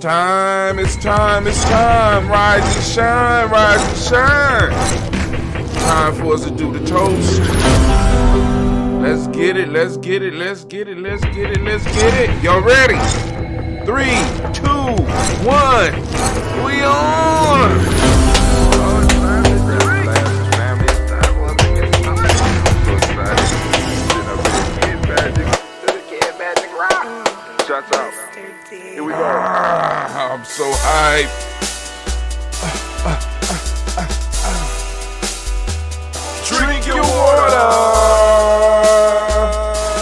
time, it's time, it's time. Rise and shine, rise and shine. Time for us to do the toast. Let's get it, let's get it, let's get it, let's get it, let's get it. Y'all ready? 3, 2, 1. We on. Shots out. Here we go. I'm so hyped. Drink your water.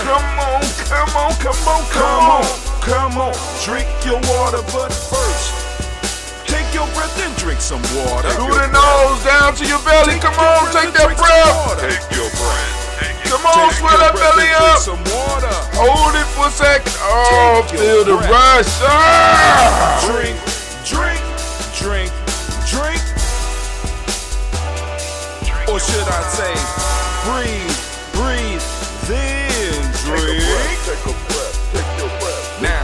Come on, come on, come on, come on, come on. Drink your water, but first, take your breath and drink some water. Through the nose, down to your belly. Come on, take that breath. Take your breath. Come on, swell that belly up. Some water. Hold it for a second. Oh, feel the rush. Drink, drink, drink, drink. Or should I say, breathe, breathe, then drink. Take a breath. Take your breath. Now,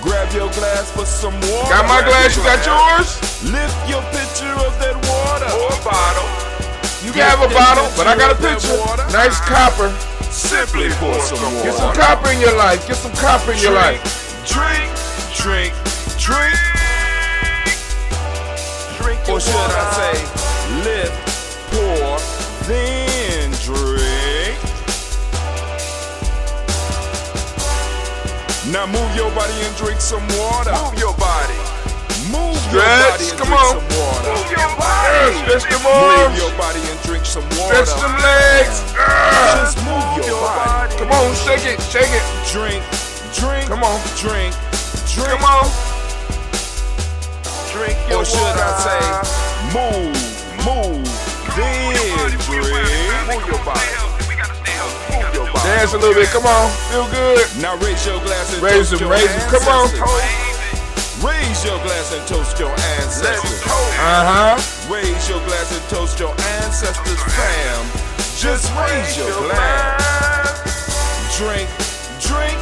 grab your glass for some water. Got my glass, you got yours? Lift your pitcher of that water. Or a bottle. You can have a bottle, but I got a picture. Nice copper. Simply pour some water. Get some copper in your life. Get some copper in your life. Drink, drink, drink. Drink your Or should water. I say, lift, pour, then drink. Now move your body and drink some water. Move your body. Move Stretch, your body and come drink on. some water. Move your body. Stretch them Move arms. your body and drink some water. Stretch them legs. Just move your body. Come on, shake it, shake it. Drink, drink. Come on. Drink, drink. Come on. Drink your Or should water. I say, move, move, then drink. Move your body. Move your body. Dance a little bit. Come on. Feel good. Now raise your glass and Raise toast them, your raise them. Come on. ancestors. Raise your glass and toast your Let's ancestors. go. Raise your glass and toast your ancestors, fam. Just raise your glass. Drink, drink,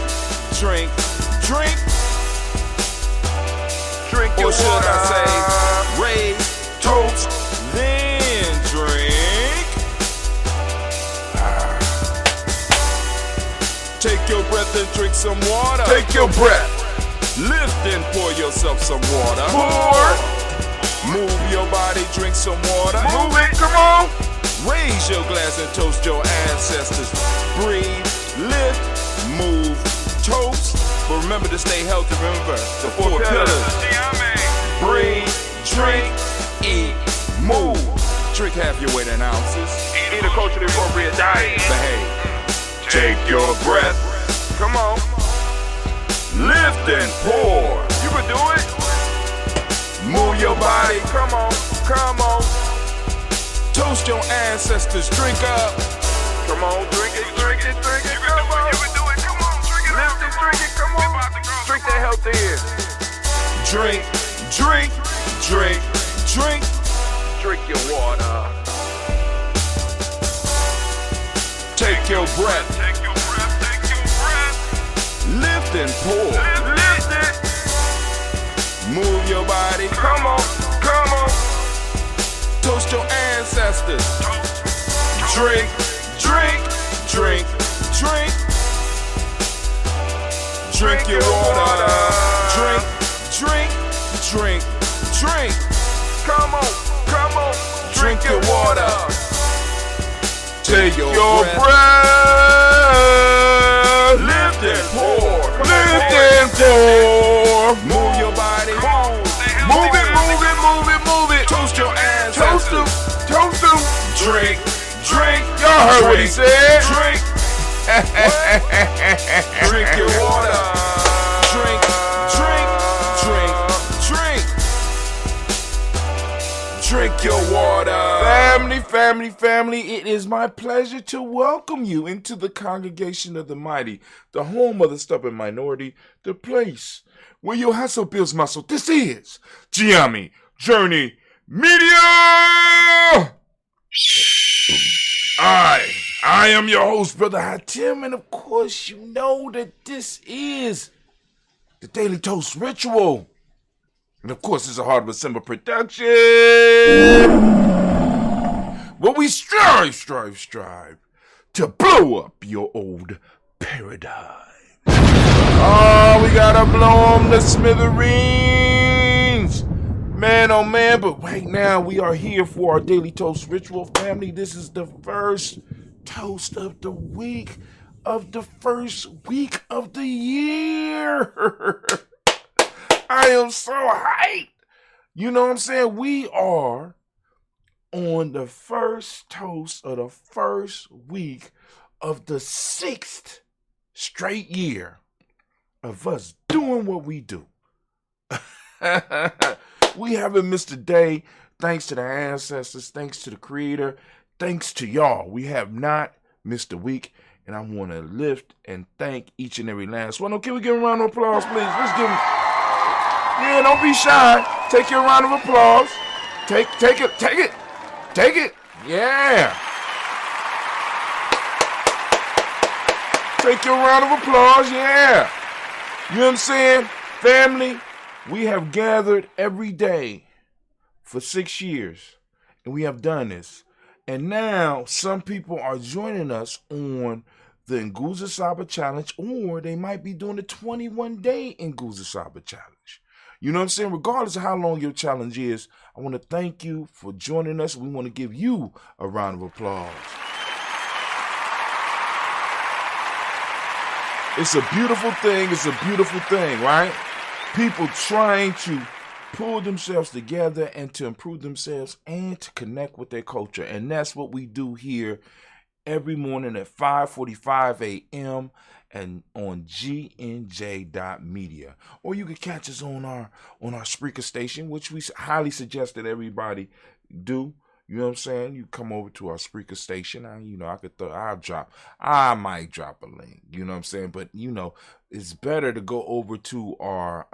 drink, drink. Drink your Or should water. I say, raise, toast, then drink. Take your breath and drink some water. Take your breath. Lift and pour yourself some water. Pour. Move your body, drink some water. Move it. Come on. Raise your glass and toast your ancestors. Breathe, lift, move, toast. But remember to stay healthy. Remember the 4 pillars. Breathe, drink, eat, move. Drink half your weight in ounces. Eat a culturally appropriate diet. Behave. Take your breath. Come on. Lift and pour. You can do it. Move your body. Come on. Come on. Toast your ancestors. Drink up. Come on. Drink it. Drink it. Drink it. Come on. You can do it. Come on. Drink it. Lift it. Drink it. Come on. Drink that health in. Drink, drink, drink, drink. Drink your water. Take your breath. Take your breath. Take your breath. Lift and pour. Lift it. Move your body. Come on. Come on. Toast your ancestors. Drink, drink, drink, drink. Drink your water. Drink, drink, drink, drink. Come on. Come on. Drink your water. Take your your breath. breath. Lift and pour. Lift and pour. Move your body. Move it, move it, move it, move it. Toast your Toast ancestors. them, toast them. Drink, drink. Y'all heard what he said. Drink. Drink your water. Drink, drink, drink, drink. Drink your water. Family, family, family, it is my pleasure to welcome you into the congregation of the mighty, the home of the stubborn minority, the place where your hustle builds muscle. This is Gye-Nyame Journey Media! I am your host, Brother Hatim, and of course you know that this is the Daily Toast Ritual. And of course, it's a Heart of December production. Where we strive to blow up your old paradigm. Oh, we gotta blow them to smithereens. Man, oh man, but right now we are here for our Daily Toast Ritual, family. This is the first toast of the week of the first week of the year. I am so hyped. You know what I'm saying? We are on the first toast of the first week of the 6th straight year of us doing what we do. We haven't missed a day, thanks to the ancestors, thanks to the Creator, thanks to y'all. We have not missed a week, and I want to lift and thank each and every last one. Okay, we give a round of applause, please. Let's give them. Yeah, don't be shy. Take your round of applause. Take it. Yeah. Take your round of applause. Yeah. You know what I'm saying? Family, we have gathered every day for 6 years, and we have done this. And now some people are joining us on the Nguza Saba Challenge, or they might be doing the 21-day Nguza Saba Challenge. You know what I'm saying? Regardless of how long your challenge is, I want to thank you for joining us. We want to give you a round of applause. It's a beautiful thing. It's a beautiful thing, right? People trying to pull themselves together and to improve themselves and to connect with their culture. And that's what we do here every morning at 5:45 a.m. and on gnj.media. Or you can catch us on our Spreaker station, which we highly suggest that everybody do. You know what I'm saying? You come over to our Spreaker station. I might drop a link. You know what I'm saying? But it's better to go over to our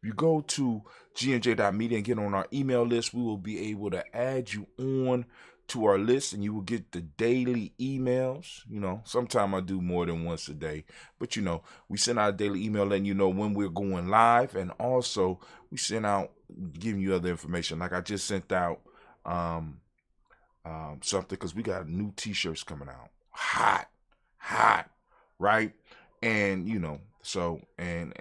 if you go to gnj.media and get on our email list, we will be able to add you on to our list, and you will get the daily emails. Sometimes I do more than once a day, but we send out a daily email letting you know when we're going live, and also we send out giving you other information. Like I just sent out something because we got new t-shirts coming out, hot, right? And so and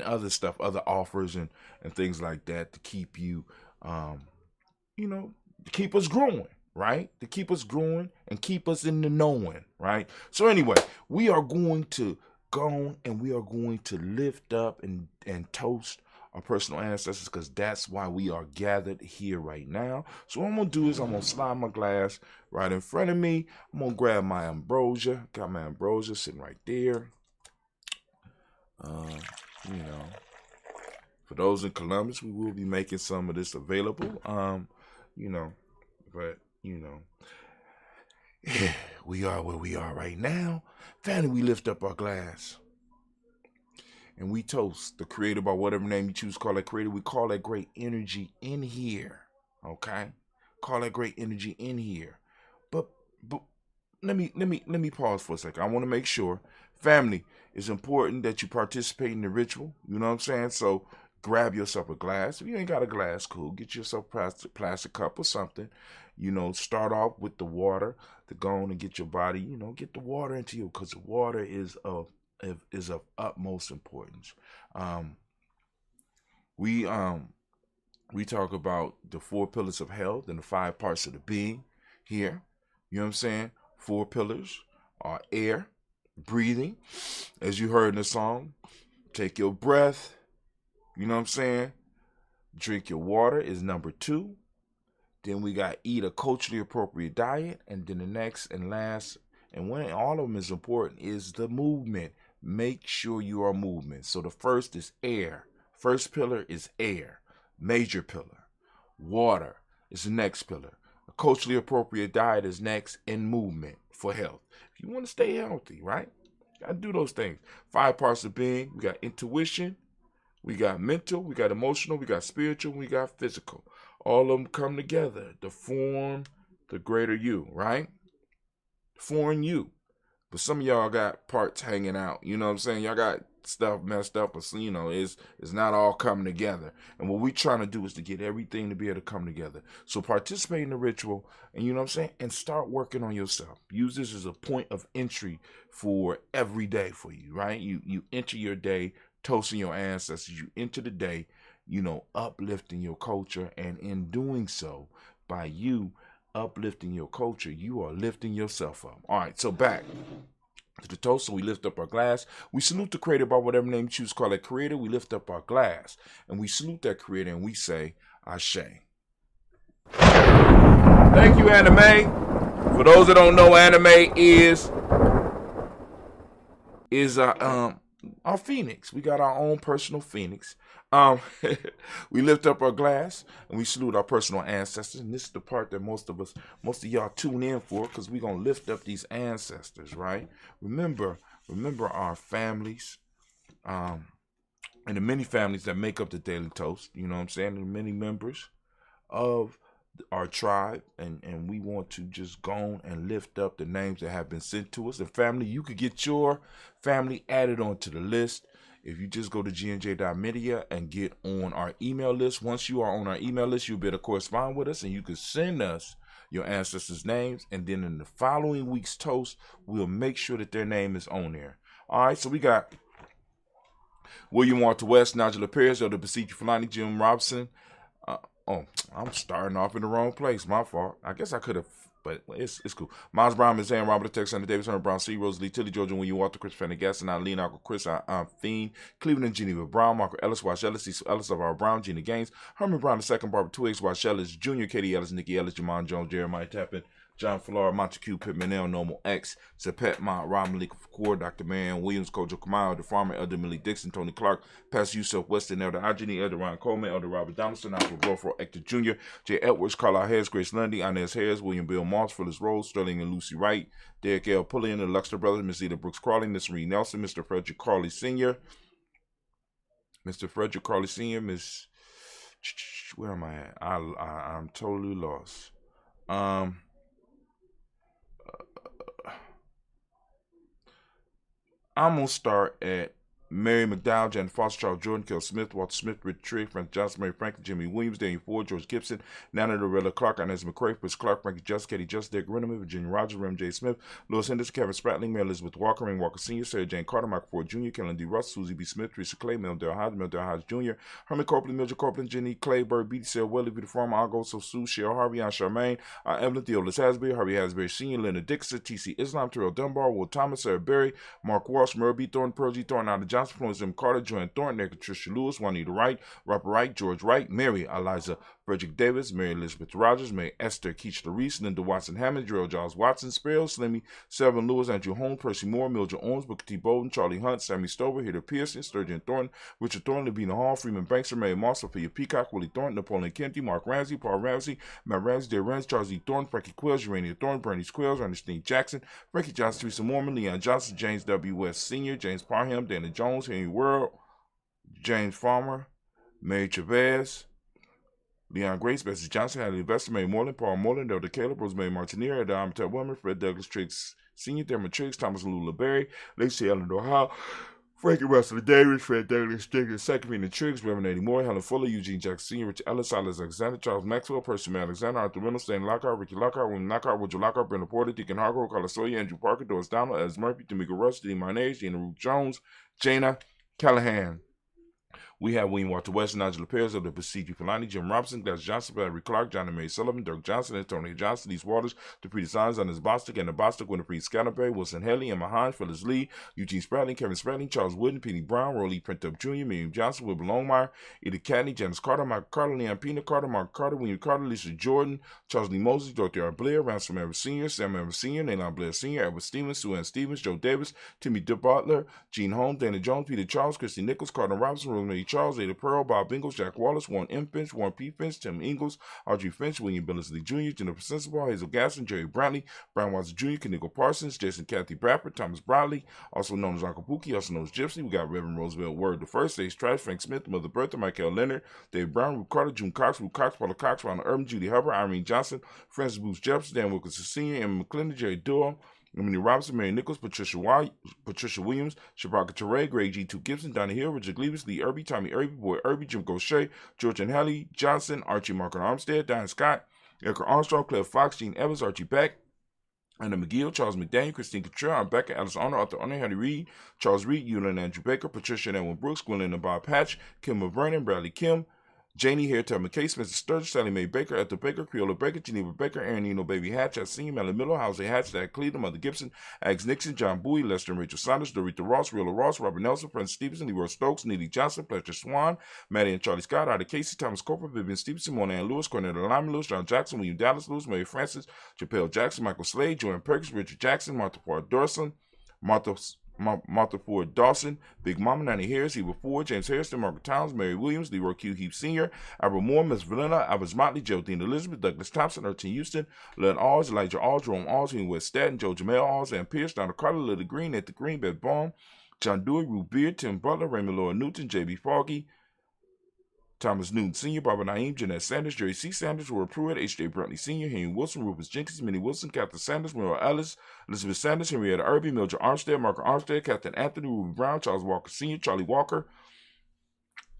other stuff, other offers and things like that to keep you to keep us growing. Right? To keep us growing and keep us in the knowing, right? So anyway, we are going to go and we are going to lift up and toast our personal ancestors, because that's why we are gathered here right now. So what I'm going to do is I'm going to slide my glass right in front of me. I'm going to grab my ambrosia. Got my ambrosia sitting right there. For those in Columbus, we will be making some of this available. But we are where we are right now. Finally, we lift up our glass and we toast the Creator by whatever name you choose to call that Creator. We call that great energy in here. Okay, call that great energy in here. But let me pause for a second. I want to make sure, family, it's important that you participate in the ritual. You know what I'm saying? So grab yourself a glass. If you ain't got a glass, cool. Get yourself a plastic cup or something. Start off with the water to go on and get your body, get the water into you, because the water is of utmost importance. We talk about the 4 pillars of health and the 5 parts of the being here. You know what I'm saying? 4 pillars are air, breathing, as you heard in the song. Take your breath. You know what I'm saying? Drink your water is number 2. Then we got eat a culturally appropriate diet. And then the next and last, and when all of them is important, is the movement. Make sure you are moving. So the first is air. First pillar is air. Major pillar. Water is the next pillar. A culturally appropriate diet is next, and movement for health. If you want to stay healthy, right? Got to do those things. 5 parts of being. We got intuition. We got mental. We got emotional. We got spiritual. We got physical. All of them come together to form the greater you, right? Form you. But some of y'all got parts hanging out. You know what I'm saying? Y'all got stuff messed up, or it's not all coming together. And what we're trying to do is to get everything to be able to come together. So participate in the ritual, and you know what I'm saying, and start working on yourself. Use this as a point of entry for every day for you, right? You enter your day toasting your ancestors. You enter the day, uplifting your culture, and in doing so, by you uplifting your culture, you are lifting yourself up. All right, so back to the toast. So we lift up our glass. We salute the creator by whatever name you choose to call it creator. We lift up our glass and we salute that creator and we say, Ashe. Thank you, Anime. For those that don't know, Anime is our phoenix. We got our own personal phoenix. We lift up our glass and we salute our personal ancestors. And this is the part that most of y'all tune in for, because we're going to lift up these ancestors, right? Remember our families, and the many families that make up the Daily Toast, you know what I'm saying? The many members of our tribe, and we want to just go on and lift up the names that have been sent to us. And family, you could get your family added onto the list if you just go to gnj.media and get on our email list. Once you are on our email list, you'll be able to correspond with us, and you can send us your ancestors' names, and then in the following week's toast, we'll make sure that their name is on there. All right, so we got William Walter West, Nigel Perez, Elder Basiki Fulani, Jim Robson. I'm starting off in the wrong place. My fault. I guess I could have, but it's cool. Miles Brown, Miss Ann, Robert Texas, Hunter Davis, Hunter Brown, C. Rosalie, Tilly, Georgia, William Walter, Chris Fanny Gaston, Eileen, Uncle Chris, Fiend, Cleveland and Geneva Brown, Marco Ellis, Wash Ellis, Cecil Ellis of our Brown, Gina Gaines, Herman Brown II, Barbara Twiggs, Wash Ellis, Jr., Katie Ellis, Nikki Ellis, Jamon Jones, Jeremiah Tappan, John Flora, Montague, Pittman, Normal X, Zapet, Mont, Rob Malik, Core, Dr. Marion Williams, Kojo Kamau, The Farmer, Elder Millie Dixon, Tony Clark, Pastor Yusuf Weston, Elder Ajani, Elder Ron Coleman, Elder Robert Donaldson, Alfred Blowfro, Hector Jr., J. Edwards, Carlisle Harris, Grace Lundy, Inez Harris, William Bill Moss, Phyllis Rose, Sterling and Lucy Wright, Derek L. Pullian, the Luxter Brothers, Miss Eda Brooks Crawley, Miss Reed Nelson, Mr. Frederick Carley Sr., Miss, where am I at? I'm totally lost. I'm going to start at Mary McDowell, Jan Foster, Charles Jordan, Kel Smith, Walter Smith, Richard Trigg, Frank Johnson, Mary Franklin, Jimmy Williams, Daniel Ford, George Gibson, Nana Loretta Clark, Inez McCrae, Chris Clark, Frankie Just, Katie Just, Dick Renneman, Virginia Rogers, Rem J. Smith, Louis Henderson, Kevin Spratling, Mary Elizabeth Walker, Ring Walker Sr., Sarah Jane Carter, Michael Ford Jr., Kellen D. Russ, Susie B. Smith, Teresa Clay, Mel Del Hodge Jr., Herman Copeland, Mildred Copeland, Jenny Clay, Bird Beatty, Sarah Welly, Peter Farmer, Argo, So Sue, Cheryl Harvey, Ann Charmaine, Evelyn Theolis Hasbury, Harvey Hasbury Sr., Leonard Dixon, T.C. Islam, Terrell Dunbar, Will Thomas, Sarah Berry, Mark Walsh, Murray B. Thornton, Pearl G. Thornton, Ada Johnson, Florence M. Carter, Joanne Thornton, Patricia Lewis, Juanita Wright, Robert Wright, George Wright, Mary Eliza Frederick Davis, Mary Elizabeth Rogers, Mary Esther Keach Reese, Linda Watson Hammond, Gerald Giles Watson, Sparrow, Slimmy, Selvin Lewis, Andrew Holmes, Percy Moore, Mildred Owens, Booker T. Bowden, Charlie Hunt, Sammy Stover, Hitter Pearson, Sturgeon Thornton, Richard Thornton, Lavina Hall, Freeman Bankster, Mary Moss, Sophia Peacock, Willie Thornton, Napoleon Kennedy, Mark Ramsey, Paul Ramsey, Matt Ramsey, Dave Renz, Charles E. Thornton, Frankie Quills, Urania Thornton, Bernice Quills, Ernestine Jackson, Frankie Johnson, Teresa Mormon, Leon Johnson, James W. West Sr., James Parham, Dana Jones, Henry World, James Farmer, Mary Chavez, Leon Grace, Bessie Johnson, Hadley Investor, Mary Moreland, Paul Moreland, Elder Caleb, Rosemary Martinier, Ada Amateur Woman, Fred Douglas Triggs Sr., Thelma Triggs, Thomas Lula Berry, Lacey Ellen Ohio, Frankie Russell Davis, Fred Douglas Triggs, Secretary Triggs, Reverend Eddie Moore, Helen Fuller, Eugene Jackson Sr., Rich Ellis, Silas Alexander, Charles Maxwell, Percy May Alexander, Arthur Reynolds, Stan Lockhart, Ricky Lockhart, William Lockhart, Woodrow Lockhart, Brenda Porter, Deacon Hargrove, Carla Sawyer, Andrew Parker, Doris Donald, Ez Murphy, Tamika Rush, Dee Marnez, Gina Ruth Jones, Jana Callahan. We have William Walter West, Nigel Perez of the Basiki Fulani, Jim Robinson, Glass Johnson, Barry Clark, John and Mary Sullivan, Dirk Johnson, Antonio Johnson, East Waters, Dupree Designs, Anders Bostic, and the Bostic, Winifred Scatterberry, Wilson Haley, Emma Hines, Phyllis Lee, Eugene Spradling, Kevin Spradling, Charles Wooden, Penny Brown, Rolly Printup Jr., Miriam Johnson, Wilbur Longmire, Edith Cadney, Janice Carter, Michael Carter, Leon Pina Carter, Mark Carter, William Carter, Lisa Jordan, Charles Lee Moses, Dorothy R. Blair, Ransom Evers Sr., Sam Evers Sr., Nayland Blair Sr., Edward Stevens, Sue Ann Stevens, Joe Davis, Timmy Butler, Gene Holmes, Dana Jones, Peter Charles, Christy Nichols, Carter Robinson, Rosemary Charles, Ada Pearl, Bob Ingles, Jack Wallace, Warren M. Finch, Warren P. Finch, Tim Ingles, Audrey Finch, William Billingsley Jr., Jennifer Sensible, Hazel Gasson, Jerry Brantley, Brian Watson Jr., Kenigo Parsons, Jason Kathy Bradford, Thomas Bradley, also known as Uncle Pookie, also known as Gypsy. We got Reverend Roosevelt Word the First, Ace Trash, Frank Smith, Mother Bertha, Michael Leonard, Dave Brown, Ruth Carter, June Cox, Ruth Cox, Paula Cox, Ronald Urban, Judy Hubbard, Irene Johnson, Francis Booth Jefferson, Dan Wilkinson Sr., Emma McClendon, Jerry Doyle, Emily Robinson, Mary Nichols, Patricia Williams, Shabaka Teray, Greg G2 Gibson, Donna Hill, Richard Gleavis, Lee Irby, Tommy Irby, Boy Irby, Jim Gaucher, George and Hallie Johnson, Archie Mark Armstead, Diane Scott, Erica Armstrong, Claire Fox, Gene Evans, Archie Beck, Anna McGill, Charles McDaniel, Christine Cottrell, Rebecca, Alice Arnold, Arthur Arnold, Henry Reed, Charles Reed, Eulin Andrew Baker, Patricia and Edwin Brooks, Gwendolyn and Bob Patch, Kim Vernon, Bradley Kim, Janie Hairtel McKay, Spencer Sturgis, Sally Mae Baker, Ethel Baker, Creola Baker, Geneva Baker, Aaron Eno Baby Hatch, Senior, Melanie Miller, Howsey Hatch, Dad Cleveland, Mother Gibson, Ags Nixon, John Bowie, Lester and Rachel Saunders, Dorita Ross, Rilla Ross, Robert Nelson, Prince Stevenson, Leroy Stokes, Neely Johnson, Fletcher Swan, Maddie and Charlie Scott, Ida Casey, Thomas Cooper, Vivian Stevenson, Mona Ann Lewis, Cornell Lima Lewis, John Jackson, William Dallas Lewis, Mary Francis, Chappelle Jackson, Michael Slade, Joanne Perkins, Richard Jackson, Martha Ford Dorson, Martha Ford Dawson, Big Mama, Nanny Harris, Eva Ford, James Harrison, Margaret Towns, Mary Williams, Leroy Q. Heap Sr., Albert Moore, Miss Valena, Albert Motley, Geraldine Elizabeth, Douglas Thompson, Ertin Houston, Lynn Alls, Elijah Alls, Jerome Alls, Henry West Staten, Joe Jamel Alls, Ann Pierce, Donna Carter, Lily Green, Ed the Green, Beth Baum, John Dewey, Ruth Beard, Tim Butler, Raymond Laura Newton, J.B. Foggy, Thomas Newton Sr., Barbara Naeem, Jeanette Sanders, Jerry C. Sanders, Roy Pruitt, H.J. Brantley Sr., Henry Wilson, Rufus Jenkins, Minnie Wilson, Captain Sanders, Merle Ellis, Elizabeth Sanders, Henrietta Irby, Mildred Armstead, Margaret Armstead, Captain Anthony, Ruby Brown, Charles Walker Sr., Charlie Walker,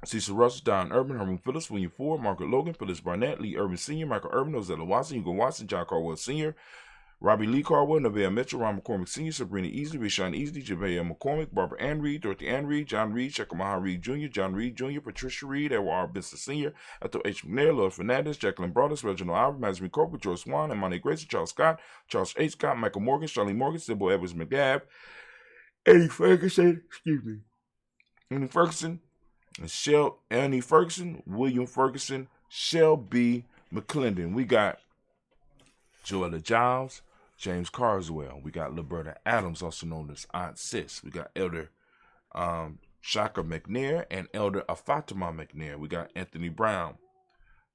Cecil Russell, Don Urban, Herman Phillips, William Ford, Margaret Logan, Phyllis Barnett, Lee Urban Sr., Michael Urban, Ozella Watson, Hugo Watson, John Caldwell Sr., Robbie Lee Caldwell, Nevaeh Mitchell, Ron McCormick Sr., Sabrina Easley, Rashawn Easley, Javea McCormick, Barbara Ann Reed, Dorothy Ann Reed, John Reed, Shekamaha Reed Jr., John Reed Jr., Patricia Reed, Edward R. Benson Sr., Ethel H. McNair, Lloyd Fernandez, Jacqueline Broadus, Reginald Albert, Madison Coker, George Swan, Imani Grayson, Charles Scott, Charles H. Scott, Michael Morgan, Charlie Morgan, Sybil Edwards McGab, Annie Ferguson, Annie Ferguson, William Ferguson, Shelby McClendon. We got Joella Giles, James Carswell. We got Liberta Adams, also known as Aunt Sis. We got Elder Shaka McNair and Elder Afatima McNair. We got Anthony Brown,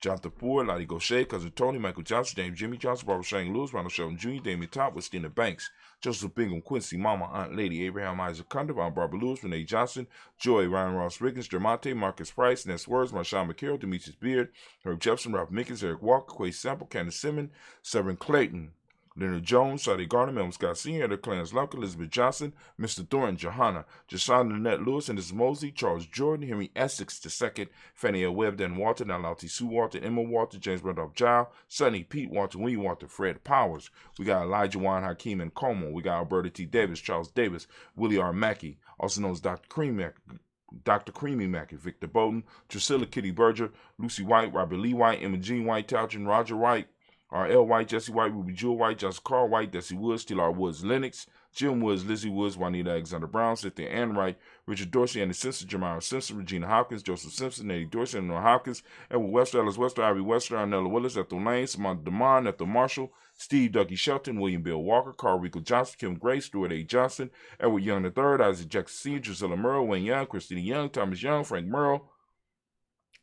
Jonathan Ford, Lottie Gaucher, Cousin Tony, Michael Johnson, James Jimmy Johnson, Barbara Shane Lewis, Ronald Sheldon Jr., Damien Top, Westina Banks, Joseph Bingham, Quincy, Mama, Aunt Lady, Abraham Isaac Cundiff, Aunt Barbara Lewis, Renee Johnson, Joy, Ryan Ross Riggins, Dermonte, Marcus Price, Ness Words, Marshawn McCarroll, Demetrius Beard, Herb Jepson, Ralph Mickens, Eric Walker, Quay Sample, Candace Simmons, Severin Clayton, Leonard Jones, Sadie Gardner, Melvin Scott Sr., Edward Clarence Lumpkin, Elizabeth Johnson, Mr. Thornton, Johanna, Josiah Lynette Lewis, and Mrs. Mosley, Charles Jordan, Henry Essex II, Fannie L. Webb, Dan Walter, Nalauti Sue Walter, Emma Walter, James Randolph Giles, Sonny, Pete Walter, William Walter, Fred Powers. We got Elijah Juan Hakeem and Como. We got Alberta T. Davis, Charles Davis, Willie R. Mackey, also known as Dr. Creamy Mackey, Victor Bowden, Drusilla Kitty Berger, Lucy White, Robert Lee White, Emma Jean White, Talchin, Roger White, R.L. White, Jesse White, Ruby Jewel White, Justin Carl White, Desi Woods, T.L.R. Woods, Lennox, Jim Woods, Lizzie Woods, Juanita Alexander Brown, Cynthia Ann Wright, Richard Dorsey, Andy Simpson, Jamara Simpson, Regina Hopkins, Joseph Simpson, Eddie Dorsey, Eleanor Hopkins, Edward Wester, Alice Wester, Ivy Wester, Arnella Willis, Ethel Lane, Samantha DeMond, Ethel Marshall, Steve Dougie Shelton, William Bill Walker, Carl Rico Johnson, Kim Gray, Stuart A. Johnson, Edward Young III, Isaac Jackson Sr., Drusilla Merle, Wayne Young, Christina Young, Thomas Young, Frank Merle,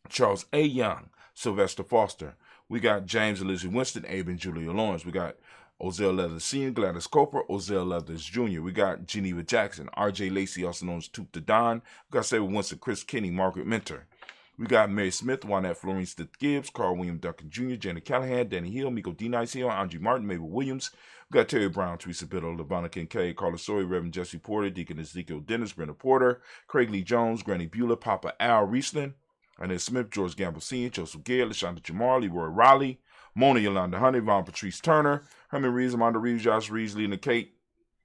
Charles A. Young, Sylvester Foster. We got James and Lizzie Winston, Abe and Julia Lawrence. We got Ozell Leathers Sr., Gladys Coper, Ozell Leathers Jr. We got Geneva Jackson, R.J. Lacey, also known as Toop the Don. We got Sarah Winston, Chris Kinney, Margaret Mentor. We got Mary Smith, Juanette Florine Stith Gibbs, Carl William Duncan Jr., Janet Callahan, Danny Hill, Miko D. Nice Hill, Andre Martin, Mabel Williams. We got Terry Brown, Teresa Biddle, Lavonna Kincaid, Carla Sawyer, Reverend Jesse Porter, Deacon Ezekiel Dennis, Brenda Porter, Craig Lee Jones, Granny Beulah, Papa Al Riesland, Annette Smith, George Gamble Sr., Joseph Gale, LaShonda Jamar, Leroy Raleigh, Mona Yolanda Honey, Von Patrice Turner, Herman Reeves, Amanda Reeves, Josh Reeves, Lena Kate,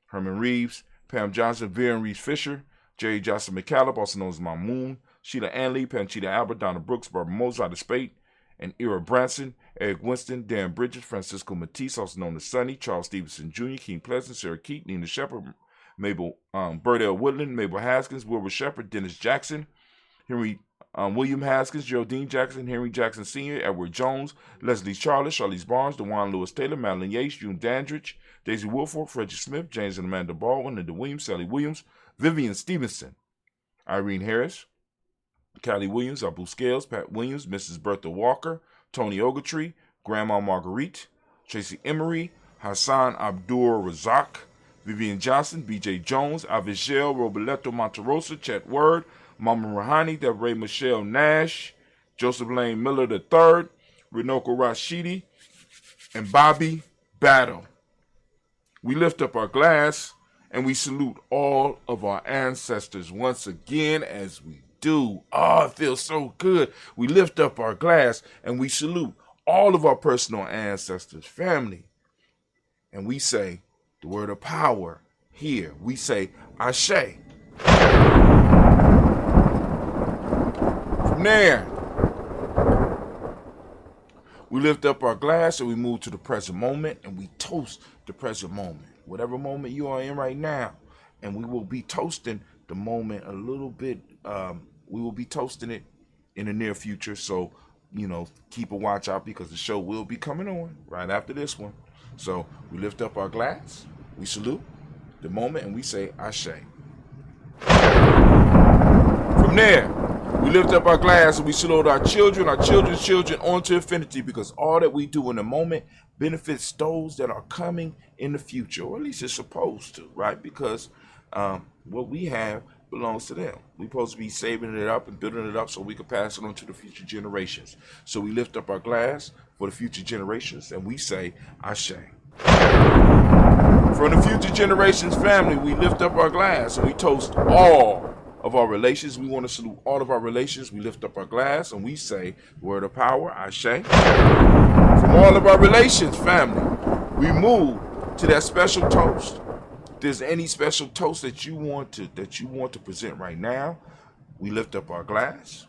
Herman Reeves, Pam Johnson, Viren Reeves Fisher, Jerry Johnson McCallum, also known as Mamoon, Sheila Anley, Panchita Albert, Donna Brooks, Barbara Mozart Spate, and Ira Branson, Eric Winston, Dan Bridges, Francisco Matisse, also known as Sonny, Charles Stevenson Jr., King Pleasant, Sarah Keat, Nina Shepard, Mabel Burdell Woodland, Mabel Haskins, Wilbur Shepard, Dennis Jackson, William Haskins, Geraldine Jackson, Henry Jackson Sr., Edward Jones, Leslie Charles, Charlize Barnes, DeJuan Lewis Taylor, Madeline Yates, June Dandridge, Daisy Wilford, Frederick Smith, James and Amanda Baldwin, Linda Williams, Sally Williams, Vivian Stevenson, Irene Harris, Callie Williams, Abu Scales, Pat Williams, Mrs. Bertha Walker, Tony Ogletree, Grandma Marguerite, Tracy Emery, Hassan Abdur Razak, Vivian Johnson, B.J. Jones, Avigel Roboleto Monterosa, Chet Word, Mama Rahani, Deborah Michelle Nash, Joseph Lane Miller III, Renoko Rashidi, and Bobby Battle. we lift up our glass and we salute all of our ancestors once again as we do. Oh, it feels so good. We lift up our glass and we salute all of our personal ancestors, family. And we say the word of power here. We say Ashe. From there, we lift up our glass and we move to the present moment and we toast the present moment. Whatever moment you are in right now. And we will be toasting the moment a little bit. We will be toasting it in the near future. So, keep a watch out because the show will be coming on right after this one. So we lift up our glass, we salute the moment, and we say Ashe. From there, we lift up our glass and we salute our children's children onto infinity, because all that we do in the moment benefits those that are coming in the future, or at least it's supposed to, right? Because what we have belongs to them. We're supposed to be saving it up and building it up so we can pass it on to the future generations. So we lift up our glass for the future generations and we say Ashe. From the future generations, family, we lift up our glass and we toast all of our relations. We want to salute all of our relations. We lift up our glass and we say word of power, Ashe. From all of our relations, family, we move to that special toast. If there's any special toast that you want to present right now, we lift up our glass.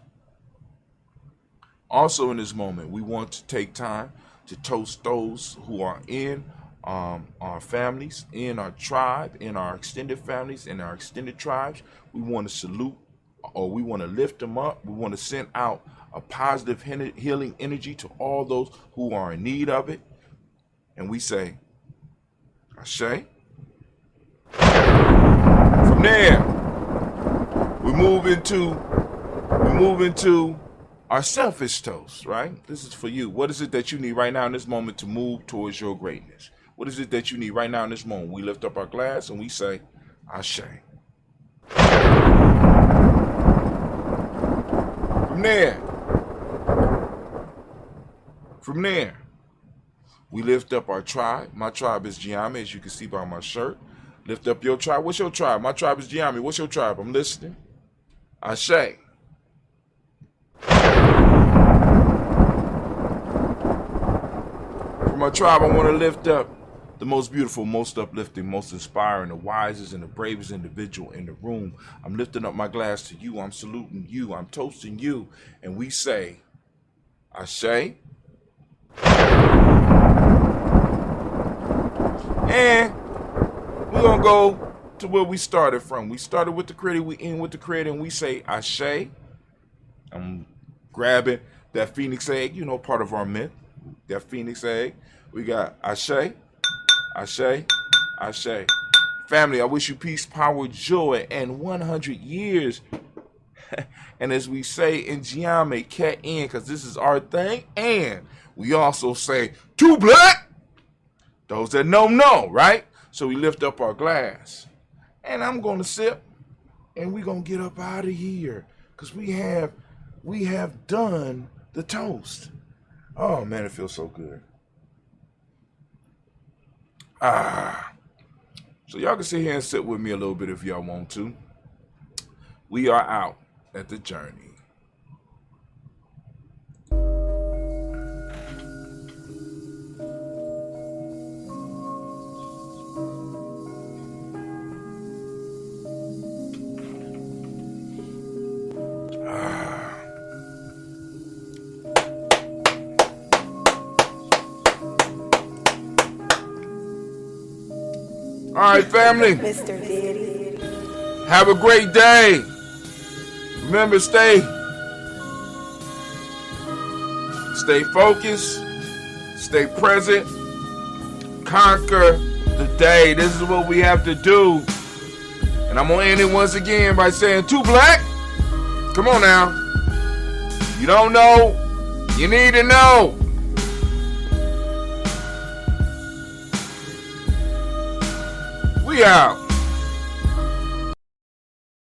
Also in this moment, we want to take time to toast those who are in our families, in our tribe, in our extended families, in our extended tribes. We want to salute, or we want to lift them up. We want to send out a positive healing energy to all those who are in need of it. And we say, Ashe. From there, we move into our selfish toast, right? This is for you. What is it that you need right now in this moment to move towards your greatness? What is it that you need right now in this moment? We lift up our glass and we say, Ashe. From there, we lift up our tribe. My tribe is Gye-Nyame, as you can see by my shirt. Lift up your tribe. What's your tribe? My tribe is Gye-Nyame. What's your tribe? I'm listening. Ashe. For my tribe, I want to lift up the most beautiful, most uplifting, most inspiring, the wisest and the bravest individual in the room. I'm lifting up my glass to you. I'm saluting you. I'm toasting you. And we say, Ashe. And we're going to go to where we started from. We started with the creator, we end with the creator, and we say Ashe. I'm grabbing that phoenix egg, part of our myth. That phoenix egg. We got Ashe, Ashe, Ashe. Family, I wish you peace, power, joy, and 100 years. And as we say in Gye-Nyame, cat in, because this is our thing. And we also say, too black. Those that know, right? So we lift up our glass. And I'm going to sip. And we're going to get up out of here. Because we have done the toast. Oh, man, it feels so good. So y'all can sit here and sit with me a little bit if y'all want to. We are out at the journey. All right, family. Mr. Diddy. Have a great day. Remember, stay focused, stay present, conquer the day. This is what we have to do. And I'm going to end it once again by saying, too black. Come on now. You don't know, you need to know. We out.